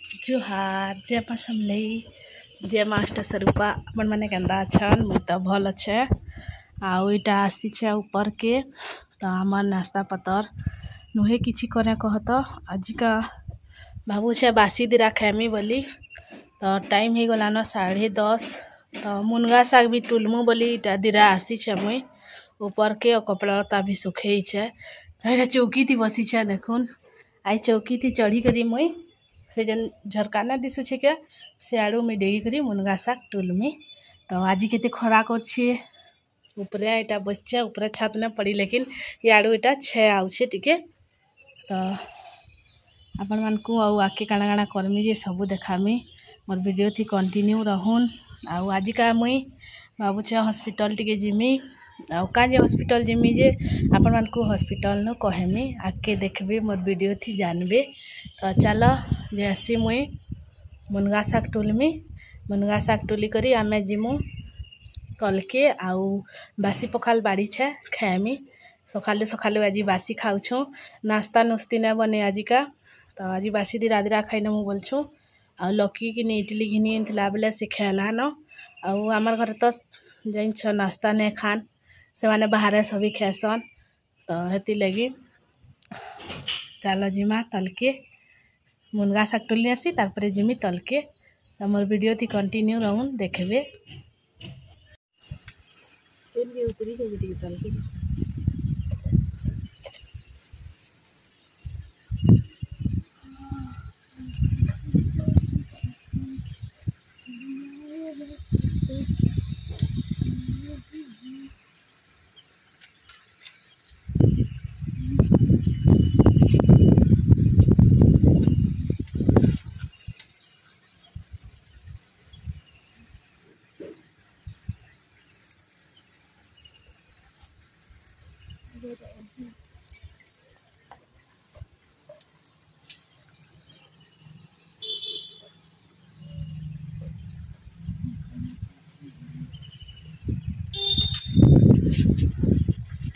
जुहार जे अपन समलई जे master स्वरूपा अपन मैंने केंदा छन मुई तो भल अच्छे आउ इटा आसी छे ऊपर के तो आमर नाश्ता पतर नुहे किछि करे कहत आजिका भावु छे बासी दिरा खेमी बोली तो टाइम ही गला न 10:30 तो मुनगा साग भी टुलमु बोली इटा दिरा आसी छे मुई ऊपर के और कपड़ा लता भी सुखे छे तो चौकी थी बसी छे देखुन आई चौकी थी चढ़ी करी मुई से जन झरकाना दिशु छे के सियाड़ू में डेगी करी मुनगा साग टुलमी तो आज केते खरा कर छिए ऊपरे एटा बच्चा ऊपरे छत न पड़ी लेकिन याड़ू एटा छे आउछे टिके तो अपन मन को आउ आके काना काना करमी जे सब देखामी मोर वीडियो थी कंटिन्यू रहून आउ आज का मुई बाबू छे हॉस्पिटल टिके जिमी आउ काजे हॉस्पिटल जिमी जे अपन मन को हॉस्पिटल न कहमी आके देखबे मोर वीडियो थी जानबे तो चलो जैसी मुई मुनगा साग टुलमी मुनगा साग टुली करी आमे जिमु कल के आउ बासी पखाल बाड़ी छे खाएमी सकाले सकाले आज बासी खाऊछु नाश्ता नुस्ती न बने आज का तो आज बासी दी राधरा खाई नमु बोलछु आ लकी की इडली घिनी थला बेले से खेला न आउ आमर घर तो जाइन छ नाश्ता ने खान से माने बाहर सभी खेसन तो हेती लगी चलो जिमा तल के मुनगा साग टुली आसी तारपरे जिमी तल के मोर वीडियो थी कंटिन्यू रहून देखबे उतरी तल के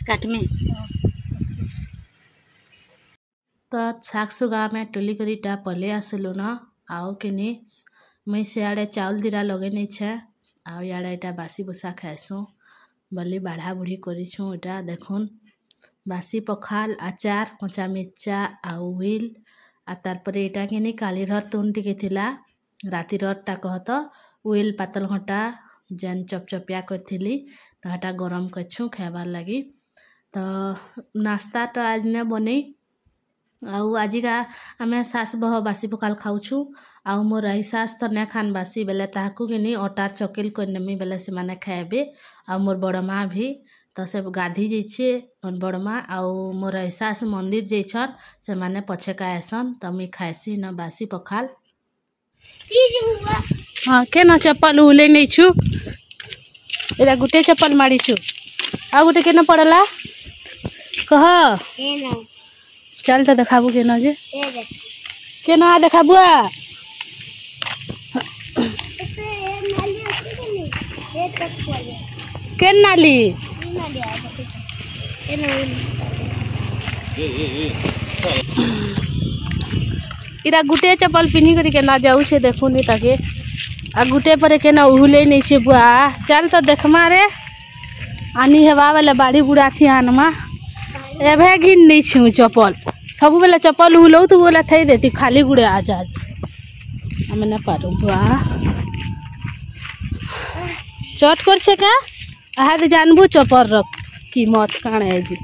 काट में तो साग सुगा में टुली करी टा पले आसलु न आओ कि मुई सियाड़े चाउल दिरा लगे नहीं छे आओ याड़े इटा बासी बुसा खाएसु बोली बाढ़ा बुढ़ी करिछु इटा देखुन बासी पखाल आचार कचा मिर्चा आउ हुइल आ तारपरे इटा कि काली रर तुन टिके थिला राती ररटा कहत हुइल पातल घंटा जेन चपचपिया करथिली तो हटा गरम करछु खाबार लगी तो नाश्ता तो आज ने बनी आउ आज का आम सास बह बासी पखाल खाऊछु आउ मोर रही सास तो नहीं खान बासी बेले ताकू कि अटार चकिल कर नेमी बेले से माने खाएबे आ मोर बड़ माँ भी तो से गाधी जाइछे बड़ माँ आउ मोर रही सास मंदिर जाइछन से माने पछे का आसन तो मुई खाएसी न बासी पखाल हाँ के न चप्पल उले नहीं छु एरा गुटे चप्पल मारी छु आ गुटे के न पड़ला कह चल तो देखाबू के न जे के न देखाबू के नाली इरा गुटे चप्पल पिन्ही करी के ना जाऊ छे देखू नहीं ताके आ गुटे पर के ना उहुले नहीं छे बुआ चल तो देखमा रे आनी हेवा वाला बाड़ी बुढ़ा थी आनमा एभे घिन नहीं छे चप्पल सब बेला चप्पल उहुलो तो बोला थई देती खाली गुड़े आज हमें ना पारू बुआ चट कर छे का आहाद जानबू चप्पल रख कीमत काण है जी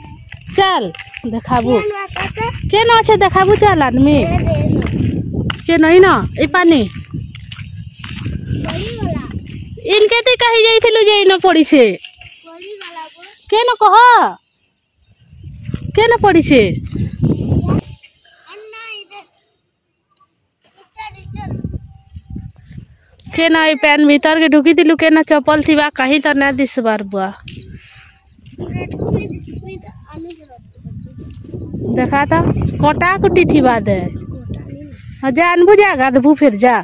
चल देखाबू के न छे देखाबू चल आदमी के नहीं ना ए पानी इनके ते कही जाइथिलु जे न पड़ी छे के न कह के न पड़ी छे के ना पैन भीतर के ढुकी दिलु के ना चप्पल थी कहीं तो ना दिसबार बुआ देखा था कटा कुटी थी बाद जानबू जा गाधबू फिर जा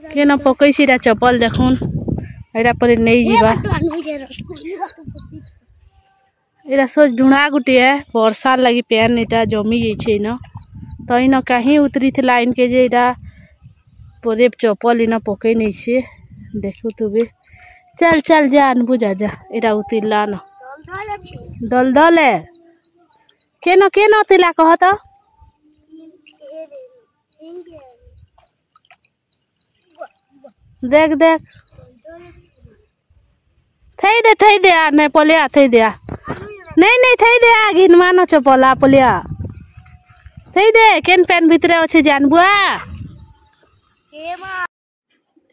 के ना पकई सीरा चप्पल देखुन एरा पर नहीं जीवा एरा सोच ढूंढा गुटिया वर्षा लगी पैन इटा जमी जाइछे न तो इन कहीं उतरी थी इनके जे इटा पूरे चप्पल इन पकई नहीं छे देखु तू भी चल चल जा अनबू जा जा इटा उतरला न दल दल है के न उतरला कह तो देख देख थई दे आ नहीं पलिया थई दे नहीं थई दे आ घिनमा न चपला पलिया थई दे केन पेन भितरे अच्छे जानबुआ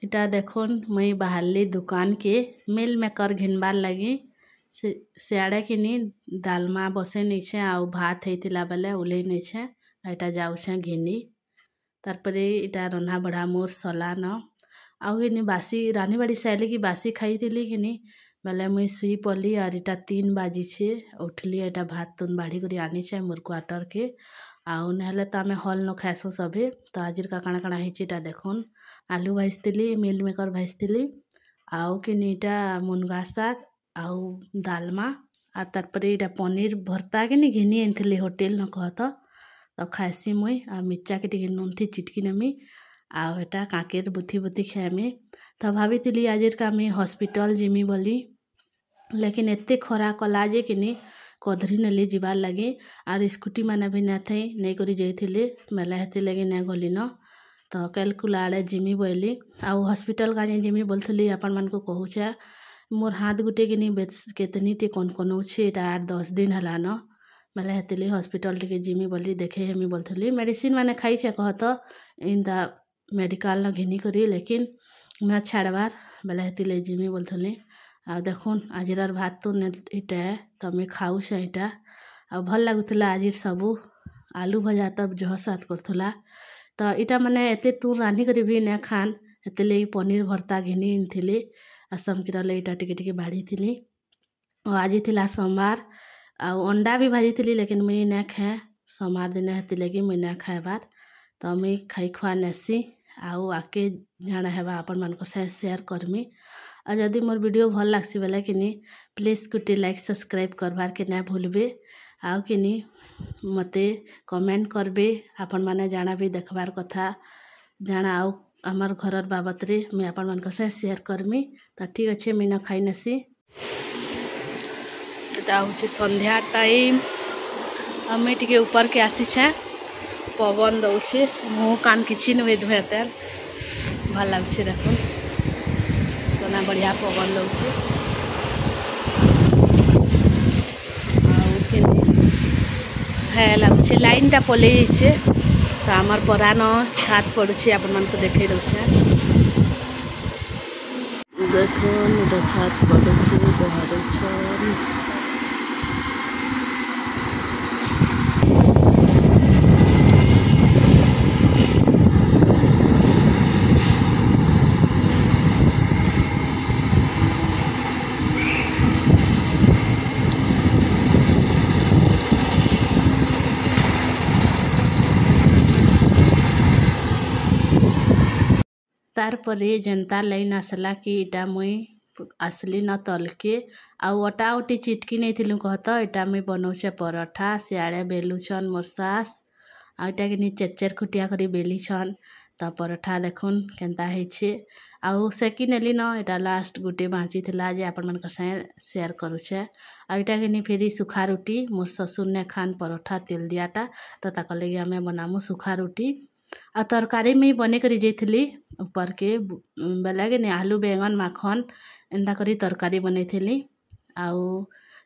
इटा देखुन मुई बाहरली दुकान के मिल मेकर घिनबार लगी सियाड़े किनी दालमा बसे नहीं आउ भात होता बेले उले नहीं इटा जाऊे घिनी तारपरे इटा रंधा बढ़ा मोर सला न आउ कि बासी रानी बाड़ी सैली की बासी खाई थी कि बेले मुई सुई पली और इटा 3 बाजी छे उठली इटा भात तुन बाढ़ी कर आनी छे मोर क्वार्टर के आउ नहले तो आम हल न खाएसु सभे तो आज का काଣା काଣା होता देखुन आलू भाजती मिल मेकर भाजती आउ कि इटा मुनगा शाग आउ दालमा और तारपरे इटा पनीर भरता कि घिनी आनी होटेल न कहत तो खाएसी मुई आ मिर्चा के टी नून थी चिटकी नमी आउ एटा काकेर बुथी बुथी खाएमी तो भाभी आज का मैं हॉस्पिटल जिमी बोली लेकिन एते खरा कला जे कि कधरी नेली जीवार लगे और स्कूटी मैंने भी न थी नहीं करी जाइए मेला हेती लगे नहीं गली न तो कैलकुला आड़े जिमी बोली आउ हॉस्पिटल का जिमी बोलती आपण मान को कहूचे मोर हाथ गुटे कि केतनी टे कौन छे 8-10 दिन हला न मेला हेती हॉस्पिटल टे जिमी बोली देखे हेमी बोलती मेडिसिन मैंने खाई छे कहत इंदा मेडिकल न घिनी करी लेकिन मैं छाड़बार बेला हेती जिमी बोलती आ देखुन आजर भात तो इटा तो मैं खाऊ से इटा आ भल लगुला आज सबू आलू भजा तब जह सात करूला तो इटा मैंने एते तूर रांधी कर भी नहीं खान एते पनीर भरता घिनी थी आ समकीर इटा टिके बाढ़ी थी और आज थी सोमवार आ अंडा भी भाजी थी लेकिन मुझे नहीं खाए सोमवार दिन हेती लगी मुझे नहीं खाएबार तो मुझे खाई खुआ नेसी आउ आके जाना है आपण मान को शेयर करमी और जदि मोर वीडियो भल लगसी बेले कि प्लीज गोटे लाइक सब्सक्राइब करवार के ना भूलबे आउ कि मते कमेंट करबे आपण माने जाना भी देखबार कथा जाना आउ आमर घर बाबद रे मैं आपण मान को शेयर करमी तो ठीक अच्छे मैं न खाई नसी हूँ संध्या टाइम हमें टी ऊपर के आसी छे पवन दौचे मुँह कान किसी नुए धुएते भल लगे देखो ना बढ़िया पवन दौचे है लगे लाइन टा पलि तो आमर परान छात पड़ुछि आपण मान को देखे दौचे देखो छात पड़ुछि बाहर तारपरे जनता लाइन आसला कि इटा मुई आसली न तल के आउ अटा उटी चिटकी नहीं थी कहत इटा मुई बनाऊे पराठा सियाड़े बेलुछन मोर सास आटा कि चेचेर खुटिया करी बेली छन तो पराठा देखुन केनता होइछे आउ सेकी नेली न इटा लास्ट गुटे बाँची थिला जे आपण मान शेयर करूछे आ इटा कि फेरी सुखा रोटी मोर ससुर ने खान पराठा तेल दियाटा तो ताका लगी आमे बनामु सुखा रोटी आ तरकारी में बने करी जाइली ऊपर के बेला के आलू बैंगन माखन एंता करी तरकारी बने थी आउ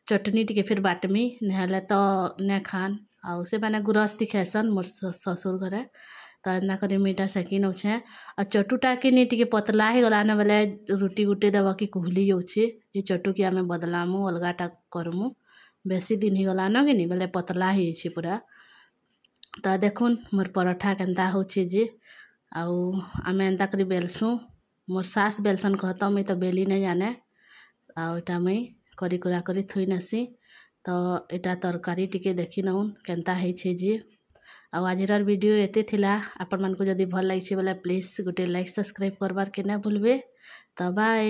चटनी टी फिर बाटमी नहले तो ने खान आउ से मैंने गुरस्ती खेसन मोर ससुर घरे तो एंता करी मीटा सेकी नौछे और चटुटा के नहीं टी पतला ही गलाने बेले रुटी गुटे देव कि कुहली जाऊे ये चटु की आम बदलामु अलगाटा करमु बेसी दिन ही गलान कि बेले पतला ही पूरा तो देखुन मोर पराठा केनता होचे जे आउ आमे एंता करी बेलसु मोर सास बेलसन कहता मुई तो बेली नहीं जाने आउ इटा मुई करी कुरा करी थुई नसी तो इटा तरकारी टिके देखी नउन केनता होइछे जे आउ आजर वीडियो एते थिला आपण मान को जदी भल लागिछे बेले प्लीज गोटे लाइक सब्सक्राइब करबार के ना भूलबे तो बाय।